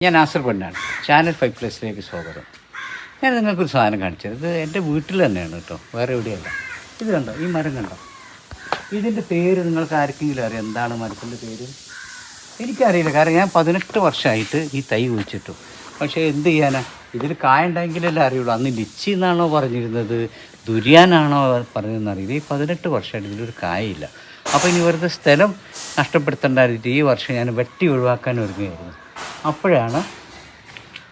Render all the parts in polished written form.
ഞാൻ നാസർ പെണ്ണാണ്. ചാനൽ 5+ലേക്ക് സ്വാഗതം. ഞാൻ നിങ്ങൾക്കൊരു സാധനം കാണിച്ചത്. ഇത് എൻ്റെ വീട്ടിൽ തന്നെയാണ് കേട്ടോ, വേറെ എവിടെയല്ല. ഇത് കണ്ടോ, ഈ മരം കണ്ടോ? ഇതിൻ്റെ പേര് നിങ്ങൾക്ക് ആർക്കെങ്കിലും അറിയാം? എന്താണ് മരത്തിൻ്റെ പേര്? എനിക്കറിയില്ല. കാരണം ഞാൻ 18 വർഷമായിട്ട് ഈ തൈ കുഴിച്ചിട്ടു. പക്ഷേ എന്ത് ചെയ്യാനാ, ഇതിൽ കായ ഉണ്ടെങ്കിലല്ലേ അറിയുള്ളൂ. അന്ന് ലിച്ചി എന്നാണോ പറഞ്ഞിരുന്നത്, ദുരിയാനാണോ പറഞ്ഞതെന്ന് അറിയില്ല. ഈ 18 വർഷമായിട്ട് ഇതിലൊരു കായയില്ല. അപ്പോൾ ഇനി വെറുതെ സ്ഥലം നഷ്ടപ്പെടുത്തേണ്ടായിട്ട് ഈ വർഷം ഞാൻ വെട്ടി ഒഴിവാക്കാൻ ഒരുങ്ങുകയായിരുന്നു. അപ്പോഴാണ്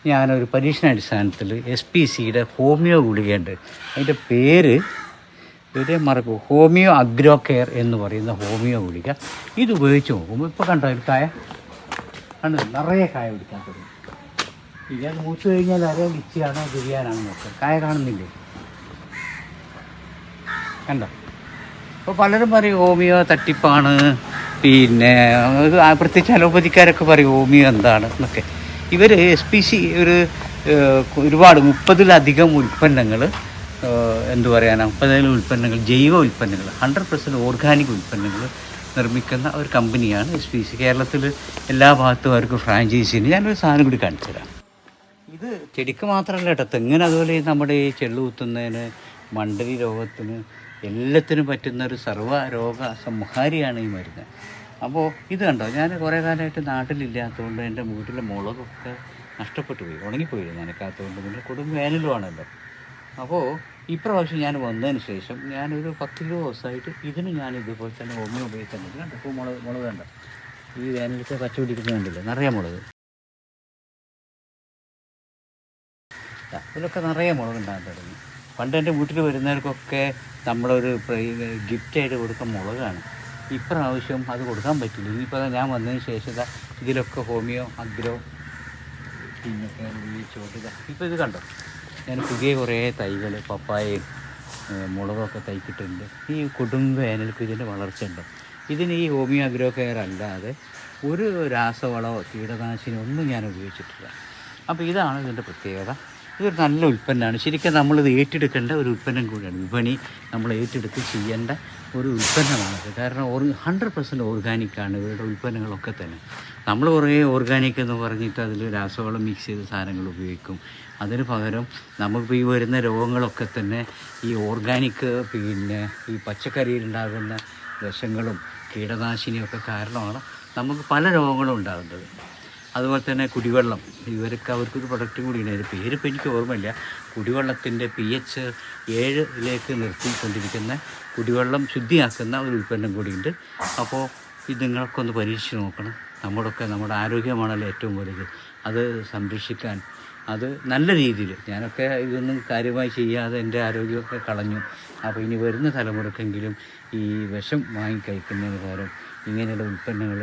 ഞാനൊരു പരീക്ഷണാടിസ്ഥാനത്തിൽ SPCയുടെ ഹോമിയോ ഗുളികയുണ്ട്. അതിൻ്റെ പേര് മറക്കും, ഹോമിയോ അഗ്രോ കെയർ എന്ന് പറയുന്ന ഹോമിയോ ഗുളിക. ഇത് ഉപയോഗിച്ച് നോക്കുമ്പോൾ ഇപ്പോൾ കണ്ടോ, ഒരു കായ കണ്ടു, നിറയെ കായ പിടിക്കാൻ തുടങ്ങി. ഇയാൾ മൂത്ത് കഴിഞ്ഞാൽ അറിയാൻ ലിച്ചിയാണോ ദുരിയാനാണോ നോക്കുക. കായ കാണുന്നില്ലേ, കണ്ടോ? അപ്പോൾ പലരും പറയും ഹോമിയോ തട്ടിപ്പാണ്, പിന്നെ പ്രത്യേകിച്ച് അലോപ്പതിക്കാരൊക്കെ പറയും ഹോമിയോ എന്താണ് എന്നൊക്കെ. ഇവർ SPC ഒരുപാട് 30-ലധികം ഉൽപ്പന്നങ്ങൾ, എന്തു പറയാനാണ്, 30 ഉൽപ്പന്നങ്ങൾ, ജൈവ ഉൽപ്പന്നങ്ങൾ, 100% ഓർഗാനിക് ഉൽപ്പന്നങ്ങൾ നിർമ്മിക്കുന്ന ഒരു കമ്പനിയാണ് SPC. കേരളത്തിൽ എല്ലാ ഭാഗത്തും അവർക്ക് ഫ്രാഞ്ചൈസിന്. ഞാനൊരു സാധനം കൂടി കാണിച്ചു തരാം. ഇത് ചെടിക്ക് മാത്രമല്ല കേട്ടോ, തെങ്ങിന് അതുപോലെ നമ്മുടെ ഈ ചെള്ളു കുത്തുന്നതിന്, മണ്ടരി രോഗത്തിന്, എല്ലാത്തിനും പറ്റുന്ന ഒരു സർവ്വരോഗ സംഹാരിയാണ് ഈ മരുന്ന്. അപ്പോൾ ഇത് കണ്ടോ, ഞാൻ കുറേ കാലമായിട്ട് നാട്ടിലില്ലാത്തതുകൊണ്ട് എൻ്റെ വീട്ടിലെ മുളകൊക്കെ നഷ്ടപ്പെട്ടു പോയി, ഉണങ്ങിപ്പോയി നനക്കാത്തതുകൊണ്ട്. പിന്നെ കൊടും വേനലുമാണല്ലോ. അപ്പോൾ ഇപ്രാവശ്യം ഞാൻ വന്നതിന് ശേഷം ഞാനൊരു 10 ദിവസമായിട്ട് ഇതിന് ഞാൻ ഇതുപോലെ തന്നെ ഹോമിയോ ഉപയോഗിക്കുന്നുണ്ട്. കണ്ടോ, ഇപ്പോൾ മുളക് കണ്ടോ, ഈ വേനലത്തെ പച്ച പിടിക്കുന്നുണ്ടല്ലോ, നിറയെ മുളക്. ഇതിലൊക്കെ നിറയെ മുളക് ഉണ്ടാകാൻ തുടങ്ങി. പണ്ട് എൻ്റെ വീട്ടിൽ വരുന്നവർക്കൊക്കെ നമ്മളൊരു ഗിഫ്റ്റായിട്ട് കൊടുക്കുന്ന മുളകാണ്. ഇപ്രാവശ്യം അത് കൊടുക്കാൻ പറ്റില്ല. ഇനിയിപ്പോൾ ഞാൻ വന്നതിന് ശേഷം ഇതിലൊക്കെ ഹോമിയോ അഗ്രോ പിന്നൊക്കെ ഉപയോഗിച്ചോട്ടില്ല. ഇപ്പോൾ ഇത് കണ്ടോ, ഞാൻ പുതിയ കുറേ തൈകൾ, പപ്പായയും മുളകൊക്കെ തൈക്കിട്ടുണ്ട്. ഈ കൊടും വേനൽക്ക് ഇതിൻ്റെ വളർച്ച ഉണ്ടോ. ഇതിന് ഈ ഹോമിയോ അഗ്രോ കെയർ അല്ലാതെ ഒരു രാസവളമോ കീടനാശിനിയോ ഒന്നും ഞാൻ ഉപയോഗിച്ചിട്ടില്ല. അപ്പോൾ ഇതാണ് ഇതിൻ്റെ പ്രത്യേകത. ഇതൊരു നല്ല ഉൽപ്പന്നമാണ്. ശരിക്കും നമ്മളിത് ഏറ്റെടുക്കേണ്ട ഒരു ഉൽപ്പന്നം കൂടിയാണ്. വിപണി നമ്മൾ ഏറ്റെടുത്ത് ചെയ്യേണ്ട ഒരു ഉൽപ്പന്നമാണത്. കാരണം 100% ഓർഗാനിക്കാണ് ഇവരുടെ ഉൽപ്പന്നങ്ങളൊക്കെ തന്നെ. നമ്മൾ കുറേ ഓർഗാനിക് എന്ന് പറഞ്ഞിട്ട് അതിൽ രാസവളം മിക്സ് ചെയ്ത സാധനങ്ങൾ ഉപയോഗിക്കും. അതിന് പകരം നമുക്കിപ്പോൾ ഈ വരുന്ന രോഗങ്ങളൊക്കെ തന്നെ ഈ ഓർഗാനിക്, പിന്നെ ഈ പച്ചക്കറിയിലുണ്ടാകുന്ന വിഷങ്ങളും കീടനാശിനിയൊക്കെ കാരണമാണ് നമുക്ക് പല രോഗങ്ങളും ഉണ്ടാകുന്നത്. അതുപോലെ തന്നെ കുടിവെള്ളം, അവർക്കൊരു പ്രൊഡക്റ്റ് കൂടിയാണ്. അതിൻ്റെ പേരിപ്പോൾ എനിക്ക് ഓർമ്മയില്ല. കുടിവെള്ളത്തിൻ്റെ pH 7 നിർത്തിക്കൊണ്ടിരിക്കുന്ന കുടിവെള്ളം ശുദ്ധിയാക്കുന്ന ഒരു ഉൽപ്പന്നം കൂടിയുണ്ട്. അപ്പോൾ ഇത് നിങ്ങൾക്കൊന്ന് പരീക്ഷിച്ച് നോക്കണം. നമ്മുടെ ആരോഗ്യമാണല്ലോ ഏറ്റവും വലുത്. അത് സംരക്ഷിക്കാൻ, അത് നല്ല രീതിയിൽ, ഞാനൊക്കെ ഇതൊന്നും കാര്യമായി ചെയ്യാതെ എൻ്റെ ആരോഗ്യമൊക്കെ കളഞ്ഞു. അപ്പോൾ ഇനി വരുന്ന തലമുറക്കെങ്കിലും ഈ വിഷം വാങ്ങി കഴിക്കുന്നതിന് പകരം ഇങ്ങനെയുള്ള ഉൽപ്പന്നങ്ങൾ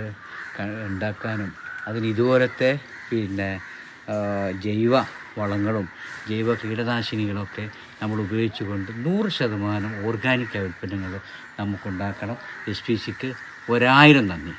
ഉണ്ടാക്കാനും, അതിന് ഇതുപോലത്തെ പിന്നെ ജൈവ വളങ്ങളും ജൈവ കീടനാശിനികളൊക്കെ നമ്മൾ ഉപയോഗിച്ചുകൊണ്ട് 100% ഓർഗാനിക്കായ ഉൽപ്പന്നങ്ങൾ നമുക്കുണ്ടാക്കണം. SPCക്ക് 1000 നന്ദി.